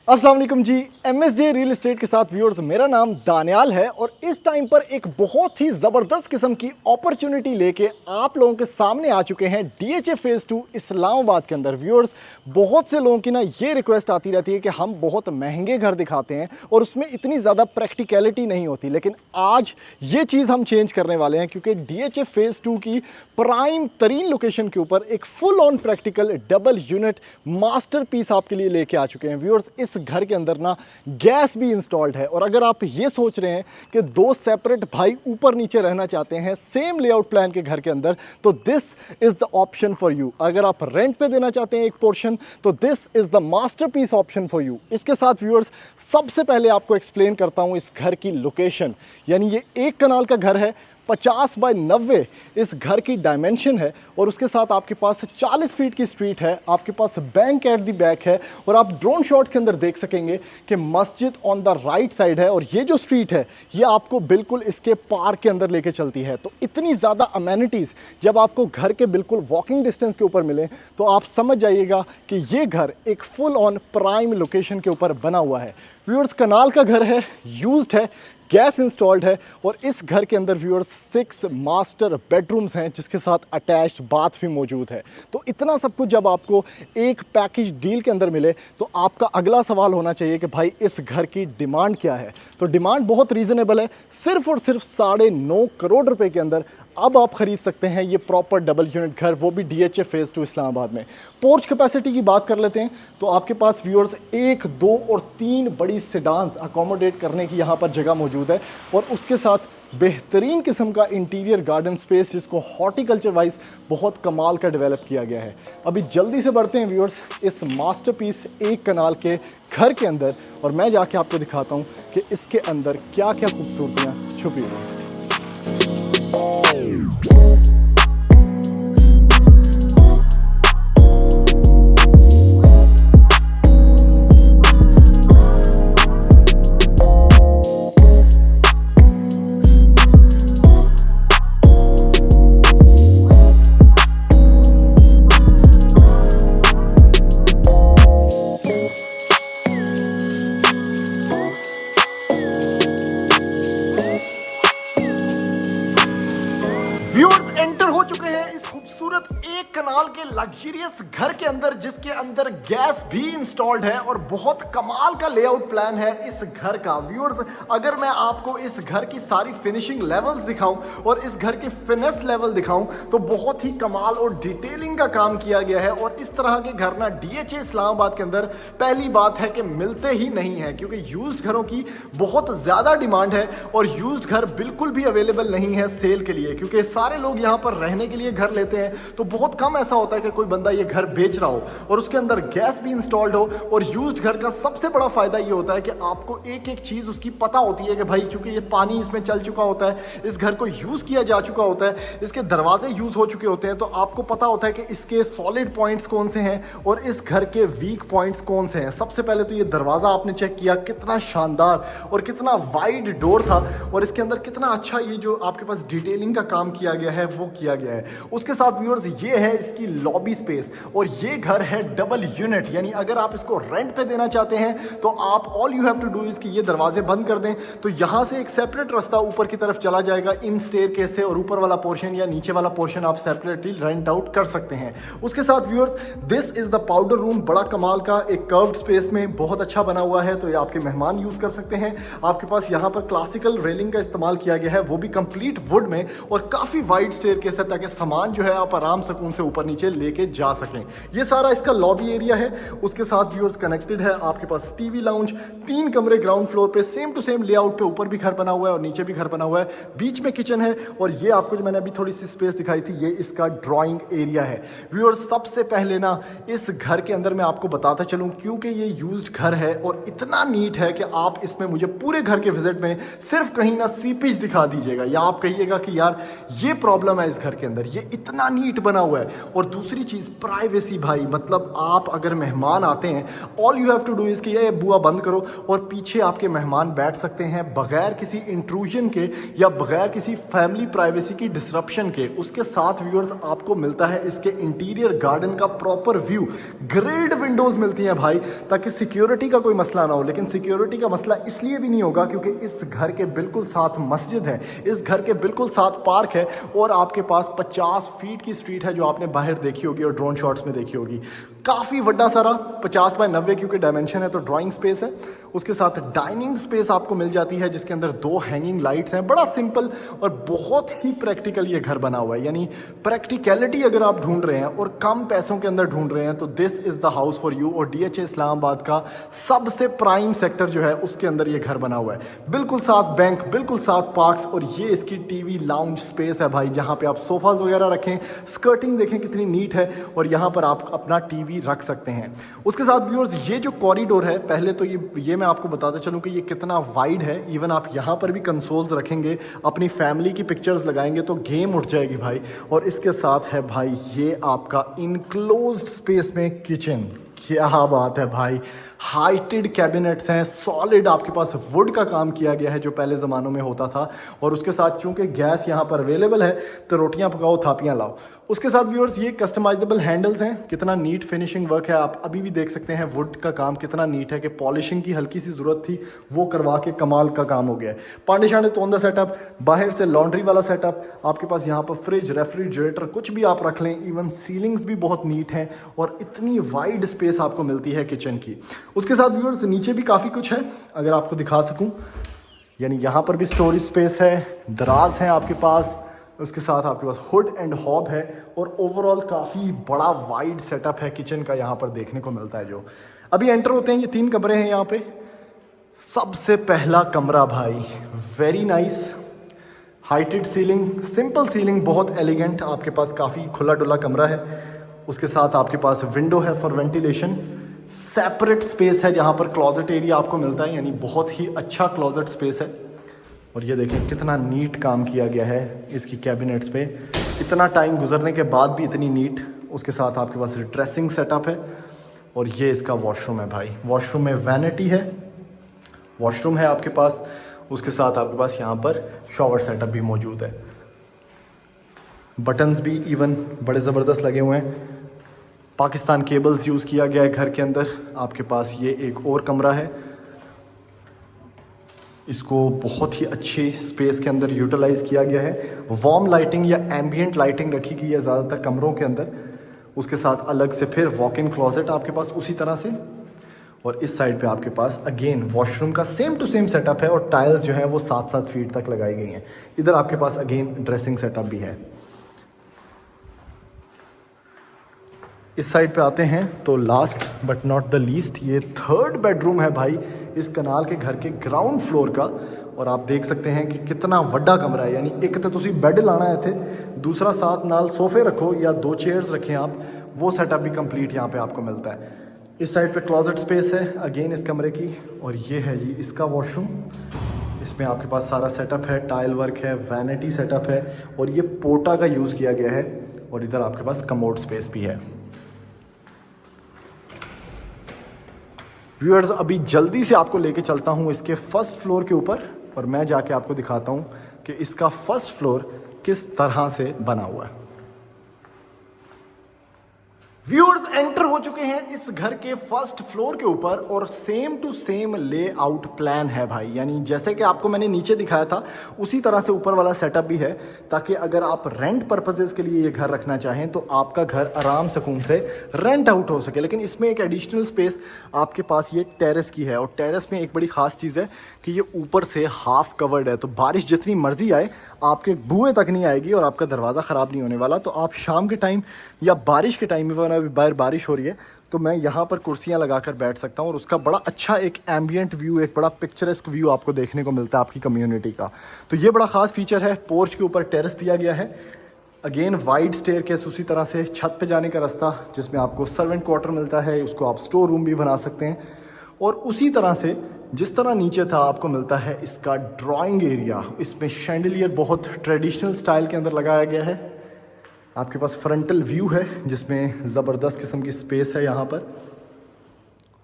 अस्सलाम वालेकुम जी। MSJ real estate के साथ व्यूअर्स, मेरा नाम दानियाल है और इस टाइम पर एक बहुत ही ज़बरदस्त किस्म की अपॉर्चुनिटी लेके आप लोगों के सामने आ चुके हैं DHA फेज़ 2 इस्लामाबाद के अंदर। व्यूअर्स, बहुत से लोगों की ना ये रिक्वेस्ट आती रहती है कि हम बहुत महंगे घर दिखाते हैं और उसमें इतनी ज़्यादा प्रैक्टिकलिटी नहीं होती, लेकिन आज ये चीज़ हम चेंज करने वाले हैं क्योंकि DHA फेज़ 2 की प्राइम तरीन लोकेशन के ऊपर एक full on practical double unit masterpiece आपके लिए लेके आ चुके हैं। व्यूअर्स, इस घर के अंदर ना गैस भी इंस्टॉल्ड है और अगर आप ये सोच रहे हैं कि दो सेपरेट भाई ऊपर नीचे रहना चाहते हैं सेम लेआउट प्लान के घर के अंदर, तो this is the option for you. अगर आप रेंट पे देना चाहते हैं एक पोर्शन, तो this is the masterpiece option for you. इसके साथ व्यूअर्स, सबसे पहले आपको एक्सप्लेन करता हूं इस घर की लोकेशन। यानी ये 1 कनाल का घर है, 50 बाय 90 इस घर की डायमेंशन है और उसके साथ आपके पास 40 फीट की स्ट्रीट है, आपके पास बैंक एट द बैक है और आप ड्रोन शॉट्स के अंदर देख सकेंगे कि मस्जिद ऑन द राइट साइड है और ये जो स्ट्रीट है ये आपको बिल्कुल इसके पार्क के अंदर लेके चलती है। तो इतनी ज़्यादा अमेनिटीज़ जब आपको घर के बिल्कुल वॉकिंग डिस्टेंस के ऊपर मिले तो आप समझ जाइएगा कि ये घर एक फुल ऑन प्राइम लोकेशन के ऊपर बना हुआ है। व्यूअर्स, कनाल का घर है, यूज्ड है, गैस इंस्टॉल्ड है और इस घर के अंदर व्यूअर्स 6 मास्टर बेडरूम्स हैं जिसके साथ अटैच्ड बाथ भी मौजूद है। तो इतना सब कुछ जब आपको एक पैकेज डील के अंदर मिले तो आपका अगला सवाल होना चाहिए कि भाई इस घर की डिमांड क्या है। तो डिमांड बहुत रीज़नेबल है, सिर्फ और सिर्फ 9.5 करोड़ रुपए के अंदर अब आप खरीद सकते हैं ये प्रॉपर डबल यूनिट घर, वो भी DHA फेज़ 2 इस्लामाबाद में। पोर्च कैपेसिटी की बात कर लेते हैं तो आपके पास व्यूअर्स 1, 2 और 3 बड़ी सेडान्स अकोमोडेट करने की यहाँ पर जगह मौजूद है और उसके साथ बेहतरीन किस्म का इंटीरियर गार्डन स्पेस जिसको हॉर्टिकल्चर वाइज बहुत कमाल का डेवलप किया गया है। अभी जल्दी से बढ़ते हैं व्यूअर्स इस मास्टरपीस 1 कनाल के घर के अंदर और मैं जाके आपको दिखाता हूँ कि इसके अंदर क्या क्या खूबसूरतियाँ छुपी हुई हैं। व्यूअर्स, एंटर हो चुके हैं इस खूबसूरत 1 कनाल के लग्जरियस घर के अंदर जिसके अंदर गैस भी इंस्टॉल्ड है और बहुत कमाल का लेआउट प्लान है इस घर का। व्यूअर्स, अगर मैं आपको इस घर की सारी फिनिशिंग लेवल्स दिखाऊं और इस घर के फिनेस लेवल दिखाऊं तो बहुत ही कमाल और डिटेलिंग का काम किया गया है और इस तरह के घर ना DHA इस्लामाबाद के अंदर पहली बात है कि मिलते ही नहीं है क्योंकि यूज्ड घरों की बहुत ज़्यादा डिमांड है और यूज्ड घर बिल्कुल भी अवेलेबल नहीं है सेल के लिए, क्योंकि सारे लोग यहाँ पर रहने के लिए घर लेते हैं तो बहुत कम ऐसा होता है कि कोई बंदा ये घर बेच रहा हो और उसके अंदर गैस भी इंस्टॉल्ड हो। और यूज्ड घर का सबसे बड़ा फायदा ये होता है कि आपको एक एक चीज उसकी पता होती है कि भाई चूंकि ये पानी इसमें चल चुका होता है, इस घर को यूज किया जा चुका होता है, इसके दरवाजे यूज हो चुके होते हैं, तो आपको पता होता है कि इसके सॉलिड पॉइंट्स कौन से हैं और इस घर के वीक पॉइंट्स कौन से हैं। सबसे पहले तो ये दरवाजा आपने चेक किया, कितना शानदार और कितना वाइड डोर था और इसके अंदर कितना अच्छा ये जो आपके पास डिटेलिंग का काम किया गया है वो किया गया है। उसके साथ व्यूअर्स, ये है इसकी लॉबी स्पेस और ये घर है डबल यूनिट, यानी अगर आप इसको रेंट पे देना चाहते हैं तो आप all you have to do is कि ये दरवाजे बंद कर दें तो यहां से एक सेपरेट रास्ता ऊपर की तरफ चला जाएगा इन स्टेयरकेस से और ऊपर वाला पोर्शन या नीचे वाला पोर्शन आप सेपरेटली रेंट आउट कर सकते हैं। उसके साथ viewers, this is the powder room, बड़ा कमाल का एक कर्व्ड स्पेस में बहुत अच्छा बना हुआ है, तो ये आपके मेहमान यूज कर सकते हैं। आपके पास यहाँ पर क्लासिकल रेलिंग का इस्तेमाल किया गया है, वो भी कंप्लीट वुड में और काफी वाइड स्टेयरकेस है ताकि सामान जो है आप आराम सुकून से ऊपर नीचे लेके जा सकें। ये सारा इसका लॉबी एरिया है। उसके साथ व्यूअर्स कनेक्टेड है आपके पास टीवी लाउंज, 3 कमरे ग्राउंड फ्लोर पे सेम टू सेम लेआउट पे, ऊपर भी घर बना हुआ है और नीचे भी घर बना हुआ है, बीच में किचन है और ये आपको जो मैंने अभी थोड़ी सी स्पेस दिखाई थी ये इसका ड्राइंग एरिया है। व्यूअर्स, सबसे पहले ना इस घर के अंदर मैं आपको बताता चलूं क्योंकि ये यूज्ड घर है और इतना नीट है कि आप इसमें मुझे पूरे घर के विजिट में सिर्फ कहीं ना सीपेज दिखा दीजिएगा या आप कहिएगा कि यार ये प्रॉब्लम है इस घर के अंदर, ये इतना नीट बना हुआ है। और दूसरी चीज प्राइवेसी, भाई मतलब आप अगर मेहमान आते हैं, all you have to do is कि ये बुआ बंद करो और पीछे आपके मेहमान बैठ सकते हैं बगैर किसी इंट्रूजन के या बगैर किसी फैमिली प्राइवेसी की डिसरप्शन के। उसके साथ व्यूअर्स आपको मिलता है इसके इंटीरियर गार्डन का प्रॉपर व्यू, ग्रिल्ड विंडोज़ मिलती हैं भाई, ताकि सिक्योरिटी का कोई मसला ना हो। लेकिन सिक्योरिटी का मसला इसलिए भी नहीं होगा क्योंकि इस घर के बिल्कुल साथ मस्जिद है, इस घर के बिल्कुल साथ पार्क है और आपके पास 50 फीट की स्ट्रीट है जो आपने बाहर देखी होगी और ड्रोन शॉट्स में देखी होगी। काफ़ी बड़ा सारा 50 बाय 90 क्योंकि डायमेंशन है तो ड्राइंग स्पेस है। उसके साथ डाइनिंग स्पेस आपको मिल जाती है जिसके अंदर 2 हैंगिंग लाइट्स हैं। बड़ा सिंपल और बहुत ही प्रैक्टिकल ये घर बना हुआ है, यानी प्रैक्टिकलिटी अगर आप ढूंढ रहे हैं और कम पैसों के अंदर ढूंढ रहे हैं तो this is the house for you. और DHA इस्लामाबाद का सबसे प्राइम सेक्टर जो है उसके अंदर ये घर बना हुआ है, बिल्कुल साथ बैंक, बिल्कुल साथ पार्क्स, और ये इसकी टीवी लाउंज स्पेस है भाई, जहाँ पे आप सोफाज वगैरह रखें, स्कर्टिंग देखें कितनी नीट है और यहाँ पर आप अपना टीवी रख सकते हैं। उसके साथ व्यूअर्स ये जो कॉरिडोर है, पहले तो ये मैं आपको बताता चलूँ कि ये कितना वाइड है। इवन आप यहाँ पर भी कंसोल्स रखेंगे, अपनी फैमिली की पिक्चर्स लगाएंगे तो गेम उठ जाएगी भाई। और इसके साथ है भाई ये आपका इनक्लोज्ड स्पेस में किचन। क्या बात है भाई, हाइटेड कैबिनेट्स हैं, सॉलिड आपके पास वुड का काम किया गया है जो पहले ज़मानों में होता था। और उसके साथ चूंकि गैस यहाँ पर अवेलेबल है तो रोटियाँ पकाओ, थापियाँ लाओ। उसके साथ व्यूअर्स ये कस्टमाइजेबल हैंडल्स हैं, कितना नीट फिनिशिंग वर्क है, आप अभी भी देख सकते हैं वुड का काम कितना नीट है कि पॉलिशिंग की हल्की सी ज़रूरत थी वो करवा के कमाल का काम हो गया है। पांडे शांडे तोंदा सेटअप, बाहर से लॉन्ड्री वाला सेटअप, आपके पास यहाँ पर फ्रिज, रेफ्रिजरेटर कुछ भी आप रख लें। इवन सीलिंग्स भी बहुत नीट हैं और इतनी वाइड स्पेस आपको मिलती है किचन की। उसके साथ व्यूअर्स नीचे भी काफ़ी कुछ है, अगर आपको दिखा सकूँ, यानी यहाँ पर भी स्टोरेज स्पेस है, दराज है आपके पास, उसके साथ आपके पास हुड एंड हॉब है और ओवरऑल काफ़ी बड़ा वाइड सेटअप है किचन का यहाँ पर देखने को मिलता है। जो अभी एंटर होते हैं, ये 3 कमरे हैं यहाँ पे। सबसे पहला कमरा भाई very nice, heighted ceiling, simple ceiling, बहुत एलिगेंट, आपके पास काफ़ी खुला डुला कमरा है। उसके साथ आपके पास विंडो है फॉर वेंटिलेशन, सेपरेट स्पेस है जहाँ पर क्लॉजेट एरिया आपको मिलता है, यानी बहुत ही अच्छा क्लॉजेट स्पेस है। और ये देखें कितना नीट काम किया गया है इसकी कैबिनेट्स पे, इतना टाइम गुजरने के बाद भी इतनी नीट। उसके साथ आपके पास ड्रेसिंग सेटअप है और ये इसका वॉशरूम है भाई। वॉशरूम में वैनिटी है, वॉशरूम है आपके पास। उसके साथ आपके पास यहाँ पर शॉवर सेटअप भी मौजूद है, बटन्स भी इवन बड़े ज़बरदस्त लगे हुए हैं। पाकिस्तान केबल्स यूज़ किया गया है घर के अंदर। आपके पास ये एक और कमरा है, इसको बहुत ही अच्छी स्पेस के अंदर यूटिलाइज़ किया गया है। वार्म लाइटिंग या एम्बिएंट लाइटिंग रखी गई है ज़्यादातर कमरों के अंदर। उसके साथ अलग से फिर वॉक इन क्लोजेट आपके पास उसी तरह से। और इस साइड पे आपके पास अगेन वॉशरूम का सेम टू सेम सेटअप है और टाइल्स जो है वो 7-7 फीट तक लगाई गई हैं। इधर आपके पास अगेन ड्रेसिंग सेटअप भी है। इस साइड पे आते हैं तो last but not the least ये 3rd बेडरूम है भाई इस कनाल के घर के ग्राउंड फ्लोर का। और आप देख सकते हैं कि कितना बड़ा कमरा है, यानी एक तो तुसी बेड लाना है थे, दूसरा साथ नाल सोफे रखो या 2 चेयर्स रखें आप, वो सेटअप भी कंप्लीट यहाँ पे आपको मिलता है। इस साइड पे क्लोजेट स्पेस है अगेन इस कमरे की। और ये है जी इसका वॉशरूम, इसमें आपके पास सारा सेटअप है, टाइल वर्क है, वैनिटी सेटअप है और ये पोटा का यूज़ किया गया है। और इधर आपके पास कमोड स्पेस भी है। व्यूअर्स अभी जल्दी से आपको लेके चलता हूँ इसके 1st फ्लोर के ऊपर और मैं जाके आपको दिखाता हूँ कि इसका 1st फ्लोर किस तरह से बना हुआ है। व्यूअर्स एंटर हो चुके हैं इस घर के 1st फ्लोर के ऊपर और same to same layout plan है भाई, यानी जैसे कि आपको मैंने नीचे दिखाया था उसी तरह से ऊपर वाला सेटअप भी है, ताकि अगर आप रेंट पर्पसेस के लिए ये घर रखना चाहें तो आपका घर आराम सुकून से रेंट आउट हो सके। लेकिन इसमें एक एडिशनल स्पेस आपके पास ये टेरेस की है और टेरेस में एक बड़ी खास चीज़ है कि ये ऊपर से हाफ कवर्ड है, तो बारिश जितनी मर्जी आए आपके बुए तक नहीं आएगी और आपका दरवाज़ा ख़राब नहीं होने वाला। तो आप शाम के टाइम या बारिश के टाइम में, अभी बाहर बारिश हो रही है तो मैं यहाँ पर कुर्सियाँ लगाकर बैठ सकता हूँ और उसका बड़ा अच्छा एक एम्बिएंट व्यू, एक बड़ा पिक्चरेस्क व्यू आपको देखने को मिलता है आपकी कम्युनिटी का। तो ये बड़ा ख़ास फीचर है। पोर्च के ऊपर टेरेस दिया गया है, अगेन वाइड स्टेयरकेस, उसी तरह से छत पे जाने का रास्ता जिसमें आपको सर्वेंट क्वार्टर मिलता है, उसको आप स्टोर रूम भी बना सकते हैं। और उसी तरह से जिस तरह नीचे था आपको मिलता है इसका ड्राइंग एरिया। इसमें शैंडलियर बहुत ट्रेडिशनल स्टाइल के अंदर लगाया गया है। आपके पास फ्रंटल व्यू है जिसमें ज़बरदस्त किस्म की स्पेस है यहाँ पर,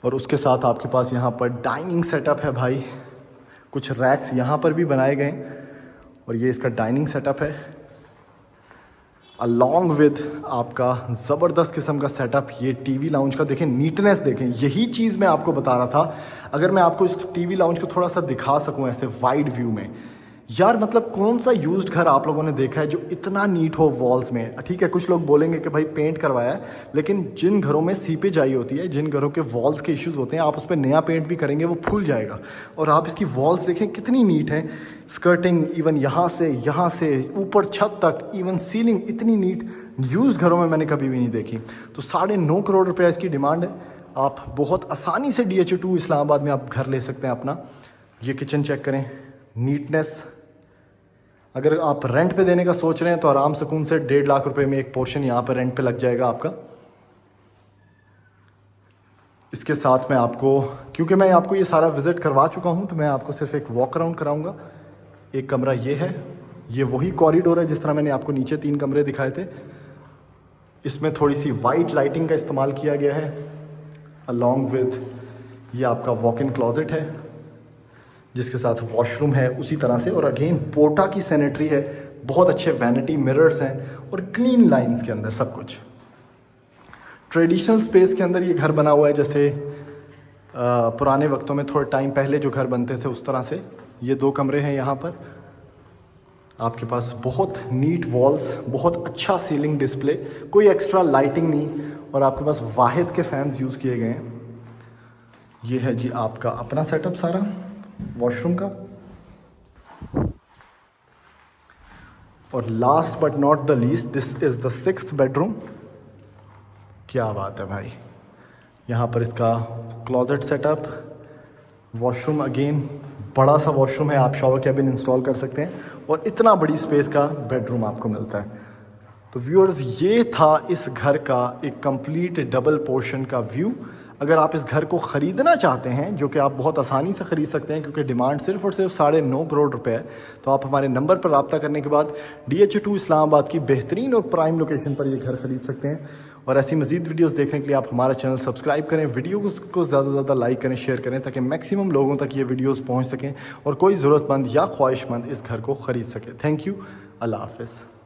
और उसके साथ आपके पास यहाँ पर डाइनिंग सेटअप है भाई। कुछ रैक्स यहाँ पर भी बनाए गए और ये इसका डाइनिंग सेटअप है, अलॉन्ग विद आपका ज़बरदस्त किस्म का सेटअप। ये टीवी लाउंज का देखें, नीटनेस देखें, यही चीज़ मैं आपको बता रहा था। अगर मैं आपको इस टीवी लाउंज को थोड़ा सा दिखा सकूं ऐसे वाइड व्यू में, यार मतलब कौन सा यूज्ड घर आप लोगों ने देखा है जो इतना नीट हो वॉल्स में। ठीक है, कुछ लोग बोलेंगे कि भाई पेंट करवाया है, लेकिन जिन घरों में सीपेज आई होती है, जिन घरों के वॉल्स के इश्यूज़ होते हैं, आप उस पर नया पेंट भी करेंगे वो फूल जाएगा। और आप इसकी वॉल्स देखें कितनी नीट है, स्कर्टिंग इवन यहाँ से ऊपर छत तक, इवन सीलिंग इतनी नीट यूज्ड घरों में मैंने कभी भी नहीं देखी। तो 9.5 करोड़ रुपया इसकी डिमांड है। आप बहुत आसानी से DHA2 इस्लामाबाद में आप घर ले सकते हैं अपना। ये किचन चेक करें, नीटनेस। अगर आप रेंट पे देने का सोच रहे हैं तो आराम सुकून से 1.5 लाख रुपए में एक पोर्शन यहाँ पर रेंट पे लग जाएगा आपका। इसके साथ मैं आपको, क्योंकि मैं आपको ये सारा विज़िट करवा चुका हूँ, तो मैं आपको सिर्फ एक वॉक अराउंड कराऊंगा। एक कमरा ये है, ये वही कॉरिडोर है जिस तरह मैंने आपको नीचे 3 कमरे दिखाए थे। इसमें थोड़ी सी वाइट लाइटिंग का इस्तेमाल किया गया है, अलॉन्ग विद ये आपका वॉक इन क्लॉजेट है जिसके साथ वॉशरूम है उसी तरह से। और अगेन पोर्टा की सैनिटरी है, बहुत अच्छे वैनिटी मिरर्स हैं और क्लीन लाइंस के अंदर सब कुछ। ट्रेडिशनल स्पेस के अंदर ये घर बना हुआ है जैसे पुराने वक्तों में थोड़े टाइम पहले जो घर बनते थे उस तरह से। ये 2 कमरे हैं यहाँ पर। आपके पास बहुत नीट वॉल्स, बहुत अच्छा सीलिंग डिस्प्ले, कोई एक्स्ट्रा लाइटिंग नहीं, और आपके पास वाहिद के फैंस यूज़ किए गए हैं। ये है जी आपका अपना सेटअप सारा वॉशरूम का। और last but not the least, this is the 6th bedroom. क्या बात है भाई, यहाँ पर इसका क्लॉजेट सेटअप, वॉशरूम अगेन बड़ा सा वॉशरूम है, आप शॉवर कैबिन इंस्टॉल कर सकते हैं, और इतना बड़ी स्पेस का बेडरूम आपको मिलता है। तो व्यूअर्स, ये था इस घर का एक कंप्लीट डबल पोर्शन का व्यू। अगर आप इस घर को ख़रीदना चाहते हैं, जो कि आप बहुत आसानी से ख़रीद सकते हैं क्योंकि डिमांड सिर्फ और सिर्फ 9.5 करोड़ रुपए है, तो आप हमारे नंबर पर रब्ता करने के बाद DHA2 इस्लामाबाद की बेहतरीन और प्राइम लोकेशन पर ये घर ख़रीद सकते हैं। और ऐसी मज़ीद वीडियोस देखने के लिए आप हमारा चैनल सब्सक्राइब करें, वीडियो को ज़्यादा से ज़्यादा लाइक करें, शेयर करें, ताकि मैक्सिमम लोगों तक ये वीडियोस पहुंच सकें और कोई ज़रूरतमंद या ख्वाहिशमंद इस घर को ख़रीद सके। थैंक यू, अल्लाह हाफ़िज़।